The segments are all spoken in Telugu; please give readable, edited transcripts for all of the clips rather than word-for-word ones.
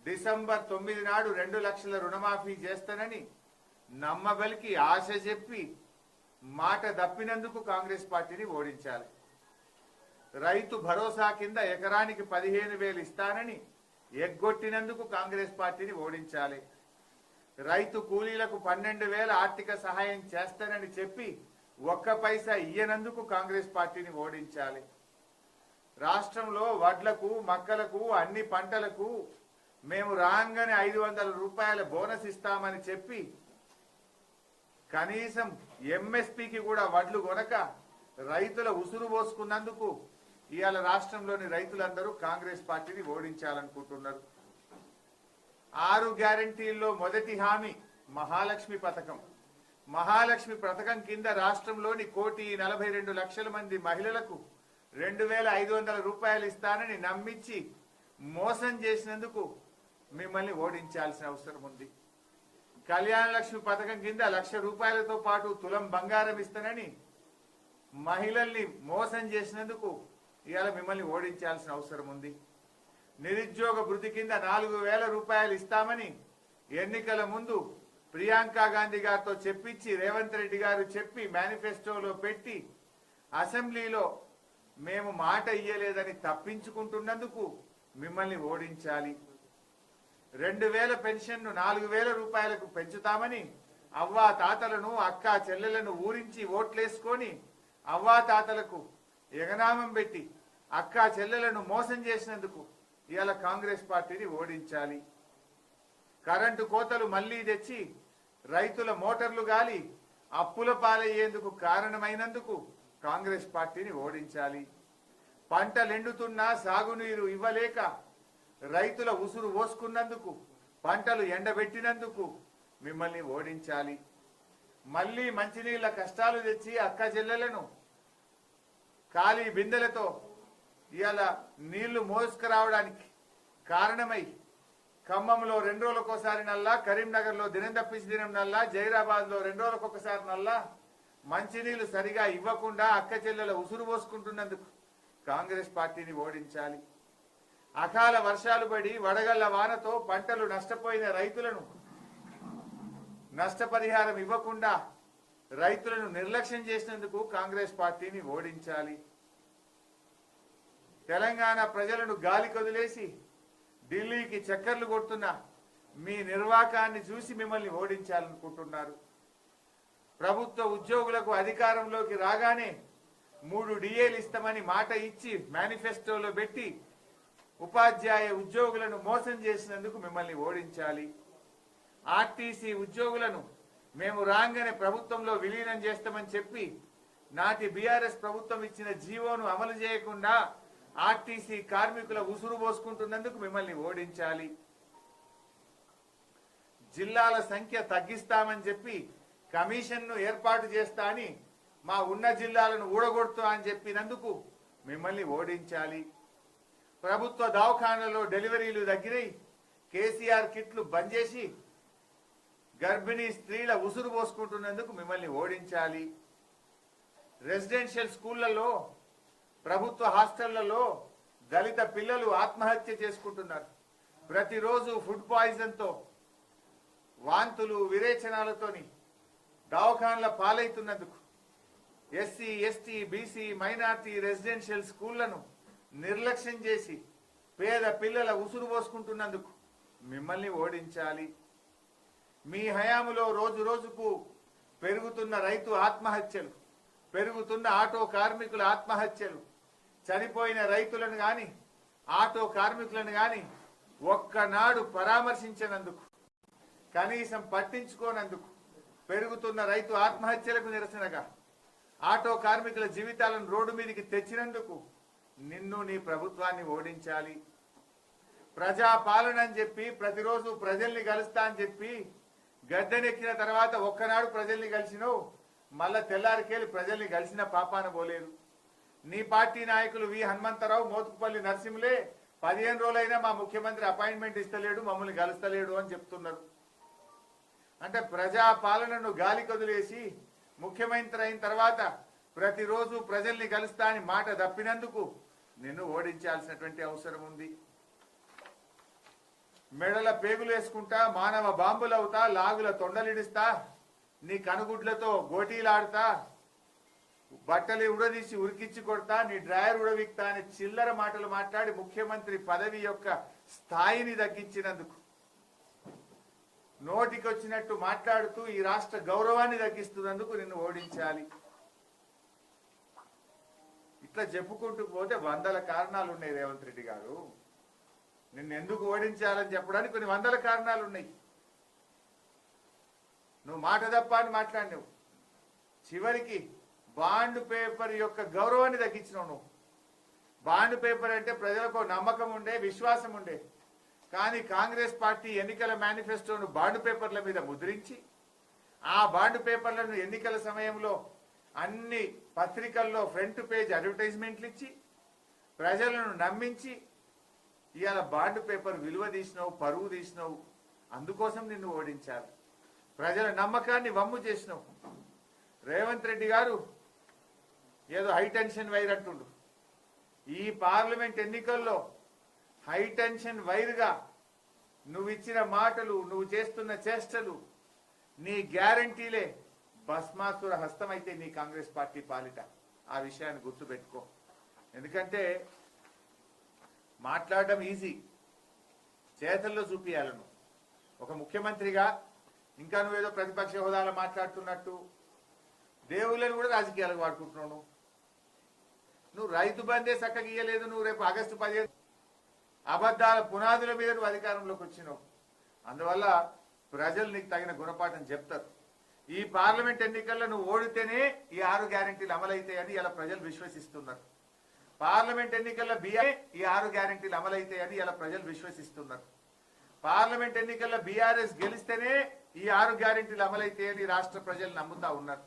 డిసెంబర్ 9 నాడు 2 లక్షల రుణమాఫీ చేస్తానని నమ్మబలికి ఆశ చెప్పి మాట దప్పినందుకు కాంగ్రెస్ పార్టీని ఓడించాలి. రైతు భరోసా కింద ఎకరానికి 15,000 ఇస్తానని ఎగ్గొట్టినందుకు కాంగ్రెస్ పార్టీని ఓడించాలి. రైతు కూలీలకు 12,000 ఆర్థిక సహాయం చేస్తానని చెప్పి ఒక్క పైసా ఇయ్యనందుకు కాంగ్రెస్ పార్టీని ఓడించాలి. రాష్ట్రంలో వడ్లకు మక్కలకు అన్ని పంటలకు మేము రాగానే 500 రూపాయల బోనస్ ఇస్తామని చెప్పి కనీసం ఎంఎస్పీకి కూడా వడ్లు కొనక రైతుల ఉసురు పోసుకున్నందుకు ఇవాళ రాష్ట్రంలోని రైతులందరూ కాంగ్రెస్ పార్టీని ఓడించాలనుకుంటున్నారు. 6 గ్యారంటీల్లో మొదటి హామీ మహాలక్ష్మి పథకం. మహాలక్ష్మి పథకం కింద రాష్ట్రంలోని 1,42,00,000 మంది మహిళలకు 2,500 రూపాయలు ఇస్తానని నమ్మించి మోసం చేసినందుకు మిమ్మల్ని ఓడించాల్సిన అవసరం ఉంది. కళ్యాణ లక్ష్మి పథకం కింద 1,00,000 రూపాయలతో పాటు తులం బంగారం ఇస్తానని మహిళల్ని మోసం చేసినందుకు ఇవాళ మిమ్మల్ని ఓడించాల్సిన అవసరం ఉంది. నిరుద్యోగ భృతి కింద 4,000 రూపాయలు ఇస్తామని ఎన్నికల ముందు ప్రియాంక గాంధీ గారితో చెప్పించి రేవంత్ రెడ్డి గారు చెప్పి మేనిఫెస్టోలో పెట్టి అసెంబ్లీలో మేము మాట ఇయ్యలేదని తప్పించుకుంటున్నందుకు మిమ్మల్ని ఓడించాలి. 2,000 పెన్షన్ను 4,000 రూపాయలకు పెంచుతామని అవ్వా తాతలను అక్కా చెల్లెలను ఊరించి ఓట్లేసుకొని అవ్వా తాతలకు ఎగనామం పెట్టి అక్కా చెల్లెలను మోసం చేసినందుకు ఇవాళ కాంగ్రెస్ పార్టీని ఓడించాలి. కరెంటు కోతలు మళ్లీ తెచ్చి రైతుల మోటార్లు గాలి అప్పుల పాలయ్యేందుకు కారణమైనందుకు కాంగ్రెస్ పార్టీని ఓడించాలి. పంటలెండుతున్నా సాగునీరు ఇవ్వలేక రైతుల ఉసురు పోసుకున్నందుకు పంటలు ఎండబెట్టినందుకు మిమ్మల్ని ఓడించాలి. మళ్లీ మంచినీళ్ల కష్టాలు తెచ్చి అక్క చెల్లెలను ఖాళీ బిందెలతో ఇవాళ నీళ్లు మోసుకురావడానికి కారణమై ఖమ్మంలో 2 రోజులకోసారి నల్లా, కరీంనగర్లో దినం తప్పించి దినం నల్లా, జైరాబాద్లో 2 రోజులకొకసారి నల్లా మంచినీళ్లు సరిగా ఇవ్వకుండా అక్క చెల్లెల ఉసురు పోసుకుంటున్నందుకు కాంగ్రెస్ పార్టీని ఓడించాలి. అకాల వర్షాలు పడి వడగళ్ల వానతో పంటలు నష్టపోయిన రైతులను నష్టపరిహారం ఇవ్వకుండా రైతులను నిర్లక్ష్యం చేసినందుకు కాంగ్రెస్ పార్టీని ఓడించాలి. తెలంగాణ ప్రజలను గాలి కొదిలేసి ఢిల్లీకి చక్కర్లు కొడుతున్న మీ నిర్వాకాన్ని చూసి మిమ్మల్ని ఓడించాలనుకుంటున్నారు. ప్రభుత్వ ఉద్యోగులకు అధికారంలోకి రాగానే 3 డిఏలు ఇస్తామని మాట ఇచ్చి మేనిఫెస్టోలో పెట్టి ఉపాధ్యాయ ఉద్యోగులను మోసం చేసినందుకు మిమ్మల్ని ఓడించాలి. ఆర్టీసీ ఉద్యోగులను మేము రాగానే ప్రభుత్వంలో విలీనం చేస్తామని చెప్పి నాటి బీఆర్ఎస్ ప్రభుత్వం ఇచ్చిన జీవోను అమలు చేయకుండా ఆర్టీసీ కార్మికుల ఉసురు పోసుకుంటున్నందుకు మిమ్మల్ని ఓడించాలి. జిల్లాల సంఖ్య తగ్గిస్తామని చెప్పి కమిషన్ను ఏర్పాటు చేస్తా అని మా ఉన్న జిల్లాలను ఊడగొడుతా అని చెప్పినందుకు మిమ్మల్ని ఓడించాలి. ప్రభుత్వ దవాఖానాల్లో డెలివరీలు దగ్గరై కేసీఆర్ కిట్లు బంద్ చేసి గర్భిణీ స్త్రీల ఉసురు పోసుకుంటున్నందుకు మిమ్మల్ని ఓడించాలి. రెసిడెన్షియల్ స్కూళ్లలో ప్రభుత్వ హాస్టళ్లలో దళిత పిల్లలు ఆత్మహత్య చేసుకుంటున్నారు. ప్రతిరోజు ఫుడ్ పాయిజన్తో వాంతులు విరేచనాలతోని దవాఖానాల పాలైతున్నందుకు SC ST BC minority residential స్కూళ్లను నిర్లక్ష్యం చేసి పేద పిల్లల ఉసురు పోసుకుంటున్నందుకు మిమ్మల్ని ఓడించాలి. మీ హయాములో రోజు రోజుకు పెరుగుతున్న రైతు ఆత్మహత్యలు, పెరుగుతున్న ఆటో కార్మికుల ఆత్మహత్యలు, చనిపోయిన రైతులను గాని ఆటో కార్మికులను గాని ఒక్కనాడు పరామర్శించినందుకు, కనీసం పట్టించుకోనందుకు, పెరుగుతున్న రైతు ఆత్మహత్యలకు నిరసనగా ఆటో కార్మికుల జీవితాలను రోడ్డు మీదకి తెచ్చినందుకు నిన్ను నీ ప్రభుత్వాన్ని ఓడించాలి. ప్రజాపాలన అని చెప్పి ప్రతిరోజు ప్రజల్ని కలుస్తా అని చెప్పి గద్దెనెక్కిన తర్వాత ఒక్కనాడు ప్రజల్ని కలిసినవు, మళ్ళా తెల్లారికేళ్ళు ప్రజల్ని కలిసిన పాపాన పోలేదు. నీ పార్టీ నాయకులు వి హనుమంతరావు, మోతుకుపల్లి నరసింహులే 15 రోజులైనా మా ముఖ్యమంత్రి అపాయింట్మెంట్ ఇస్తలేడు, మమ్మల్ని కలుస్తలేడు అని చెప్తున్నారు. అంటే ప్రజాపాలనను గాలి కొదిలేసి ముఖ్యమంత్రి అయిన తర్వాత ప్రతిరోజు ప్రజల్ని కలుస్తా అని మాట తప్పినందుకు నిన్ను ఓడించాల్సినటువంటి అవసరం ఉంది. మెడల పేగులు వేసుకుంటా, మానవ బాంబులవుతా, లాగుల తొండలిడిస్తా, నీ కనుగుడ్లతో గోటీలాడుతా, బట్టలు ఉడదీసి ఉరికిచ్చి కొడతా, నీ డ్రాయర్ ఉడవిక్తా అని చిల్లర మాటలు మాట్లాడి ముఖ్యమంత్రి పదవి యొక్క స్థాయిని తగ్గించినందుకు, నోటికి వచ్చినట్టు మాట్లాడుతూ ఈ రాష్ట్ర గౌరవాన్ని తగ్గిస్తున్నందుకు నిన్ను ఓడించాలి. ఇట్లా చెప్పుకుంటూ పోతే వందల కారణాలు ఉన్నాయి రేవంత్ రెడ్డి గారు. నిన్ను ఎందుకు ఓడించాలని చెప్పడానికి కొన్ని వందల కారణాలు ఉన్నాయి. నువ్వు మాట తప్ప అని మాట్లాడినావు. చివరికి బాండ్ పేపర్ యొక్క గౌరవాన్ని తగ్గించినావు. నువ్వు బాండ్ పేపర్ అంటే ప్రజలకు నమ్మకం ఉండే, విశ్వాసం ఉండే. కానీ కాంగ్రెస్ పార్టీ ఎన్నికల మేనిఫెస్టోను బాండ్ పేపర్ల మీద ముద్రించి, ఆ బాండ్ పేపర్లను ఎన్నికల సమయంలో అన్ని పత్రికల్లో ఫ్రంట్ పేజ్ అడ్వర్టైజ్మెంట్లు ఇచ్చి ప్రజలను నమ్మించి ఇవాళ బాండ్ పేపర్ విలువ తీసినావు, పరువు తీసినావు. అందుకోసం నిన్ను ఓడించాలి. ప్రజల నమ్మకాన్ని వమ్ము చేసినావు. రేవంత్ రెడ్డి గారు ఏదో హైటెన్షన్ వైర్ అంటుండు. ఈ పార్లమెంట్ ఎన్నికల్లో హైటెన్షన్ వైర్గా నువ్వు ఇచ్చిన మాటలు, నువ్వు చేస్తున్న చేష్టలు, నీ గ్యారంటీలే భస్మాసుర హస్తమైతే నీ కాంగ్రెస్ పార్టీ పాలిట. ఆ విషయాన్ని గుర్తుపెట్టుకో. ఎందుకంటే మాట్లాడడం ఈజీ, చేతల్లో చూపియాలను. ఒక ముఖ్యమంత్రిగా ఇంకా నువ్వేదో ప్రతిపక్ష హోదాలో మాట్లాడుతున్నట్టు దేవుళ్ళని కూడా రాజకీయాలకు వాడుకుంటున్నావు. నువ్వు రైతు బందే చక్కగా ఇయ్యలేదు. నువ్వు రేపు ఆగస్టు 15 అబద్ధాల పునాదుల మీద నువ్వు అధికారంలోకి వచ్చినావు. అందువల్ల ప్రజలు నీకు తగిన గుణపాఠం చెప్తారు. ఈ పార్లమెంట్ ఎన్నికల్లో నువ్వు ఓడితేనే ఈ 6 గ్యారెంటీలు అమలైతాయని ఇలా ప్రజలు విశ్వసిస్తున్నారు. పార్లమెంట్ ఎన్నికల్లో ఈ 6 గ్యారెంటీలు అమలైతాయని ఇలా ప్రజలు విశ్వసిస్తున్నారు. పార్లమెంట్ ఎన్నికల్లో బీఆర్ఎస్ గెలిస్తేనే ఈ 6 గ్యారెంటీలు అమలైతాయని రాష్ట్ర ప్రజలు నమ్ముతా ఉన్నారు.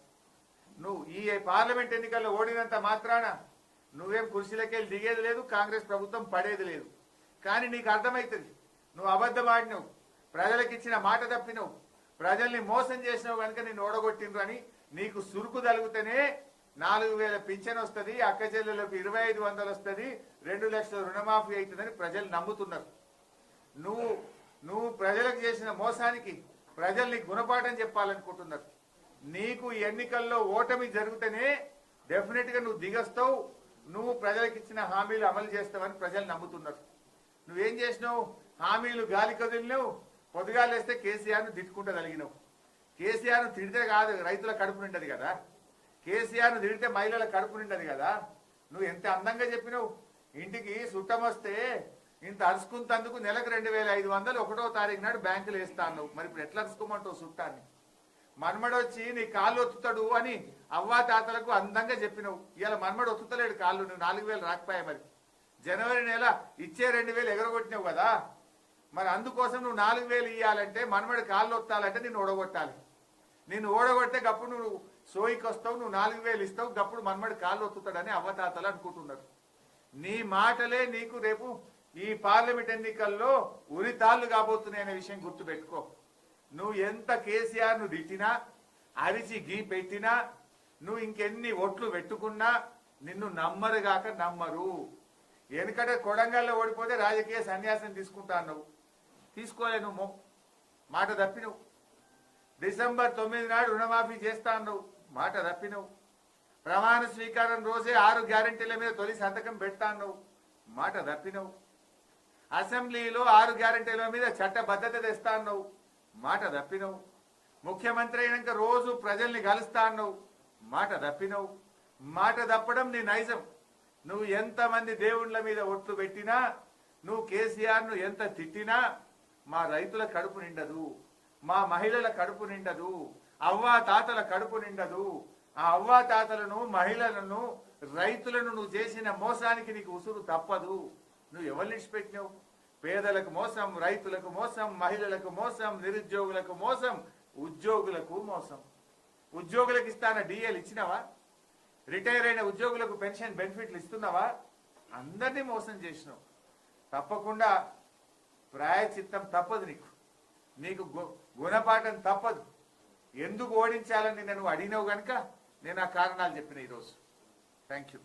నువ్వు ఈ పార్లమెంట్ ఎన్నికల్లో ఓడినంత మాత్రాన నువ్వేం కుర్చీలకెళ్ళి దిగేది లేదు, కాంగ్రెస్ ప్రభుత్వం పడేది లేదు. కానీ నీకు అర్థమవుతుంది నువ్వు అబద్ధం ఆడినావు, ప్రజలకు ఇచ్చిన మాట తప్పినావు, ప్రజల్ని మోసం చేసినావు కనుక నిన్ను ఓడగొట్టిండ్రు అని నీకు సురుకు తగిలితేనే 4,000 పింఛన్ వస్తుంది, అక్క చెల్లెలకు 2,500 వస్తుంది, 2 లక్షల రుణమాఫీ అవుతుందని ప్రజలు నమ్ముతున్నారు. నువ్వు ప్రజలకు చేసిన మోసానికి ప్రజల్ని గుణపాఠం చెప్పాలనుకుంటున్నారు. నీకు ఎన్నికల్లో ఓటమి జరిగితేనే డెఫినెట్ గా నువ్వు దిగస్తావు, నువ్వు ప్రజలకు ఇచ్చిన హామీలు అమలు చేస్తావని ప్రజలు నమ్ముతున్నారు. నువ్వేం చేసినావు? హామీలు గాలి కదిలినావు. పొద్దుగాలేస్తే కేసీఆర్ను తిట్టుకుంటూ కలిగినావు. కేసీఆర్ను తిడితే కాదు రైతుల కడుపు నిండదు కదా, కేసీఆర్ను తిడితే మహిళల కడుపు నిండదు కదా. నువ్వు ఎంత అందంగా చెప్పినావు, ఇంటికి చుట్టం వస్తే ఇంత అరుచుకుంటందుకు నెలకు 2,500 1వ తారీఖు నాడు బ్యాంకులు వేస్తా అన్నావు. మరి ఇప్పుడు ఎట్లా అరుచుకోమంటావు చుట్టాన్ని? మన్మడొచ్చి నీ కాళ్ళు ఒత్తుతాడు అని అవ్వా తాతలకు అందంగా చెప్పినావు. ఇవాళ మన్మడు ఒత్తుతలేడు కాళ్ళు. నువ్వు 4,000 రాకపోయా? మరి జనవరి నెల ఇచ్చే 2,000 ఎగరగొట్టినావు కదా. మరి అందుకోసం నువ్వు 4,000 ఇవ్వాలంటే మన్మడి కాళ్ళు ఒత్తాలంటే నిన్ను ఓడగొట్టాలి. నిన్ను ఓడగొడితే గప్పుడు నువ్వు సోయికి వస్తావు, నువ్వు 4,000 ఇస్తావు, గప్పుడు మన్మడి కాళ్ళు ఒత్తుతాడని అవ్వతాతలు అనుకుంటున్నారు. నీ మాటలే నీకు రేపు ఈ పార్లమెంట్ ఎన్నికల్లో ఉరితాళ్లు కాబోతున్నాయనే విషయం గుర్తుపెట్టుకో. నువ్వు ఎంత కేసీఆర్ ను తిట్టినా, అరిచి గీ పెట్టినా, నువ్వు ఇంకెన్ని ఓట్లు పెట్టుకున్నా నిన్ను నమ్మరుగాక నమ్మరు. ఎందుకంటే కొడంగల్లో ఓడిపోతే రాజకీయ సన్యాసం తీసుకుంటా అన్నావు, తీసుకోలే. నువ్వు మాట తప్పినవు. డిసెంబర్ 9 నాడు రుణమాఫీ చేస్తా అన్నావు, మాట తప్పినవు. ప్రమాణ స్వీకారం రోజే 6 గ్యారెంటీల మీద తొలి సంతకం పెడతా అన్నావు, మాట తప్పినవు. అసెంబ్లీలో 6 గ్యారెంటీల మీద చట్టబద్ధత తెస్తా అన్నావు, మాట తప్పినవు. ముఖ్యమంత్రి అయినాక రోజు ప్రజల్ని కలుస్తా అన్నావు, మాట తప్పినవు. మాట తప్పడం నీ నైజం. నువ్వు ఎంతమంది దేవుళ్ళ మీద ఒట్లు పెట్టినా, నువ్వు కేసీఆర్ను ఎంత తిట్టినా మా రైతుల కడుపు నిండదు, మా మహిళల కడుపు నిండదు, అవ్వా తాతల కడుపు నిండదు. ఆ అవ్వా తాతలను, మహిళలను, రైతులను నువ్వు చేసిన మోసానికి నీకు ఉసురు తప్పదు. నువ్వు ఎవరిని ఇచ్చిపెట్టినావు? పేదలకు మోసం, రైతులకు మోసం, మహిళలకు మోసం, నిరుద్యోగులకు మోసం, ఉద్యోగులకు మోసం. ఉద్యోగులకు ఇస్తాన డిఏలు ఇచ్చినావా? రిటైర్ అయిన ఉద్యోగులకు పెన్షన్ బెనిఫిట్లు ఇస్తున్నావా? అందరినీ మోసం చేసినావు. తప్పకుండా ప్రాయచిత్తం తప్పదు. నీకు గుణపాఠం తప్పదు. ఎందుకు ఓడించాలని నేను అడిగినావు కనుక నేను ఆ కారణాలు చెప్పిన ఈరోజు. Thank you.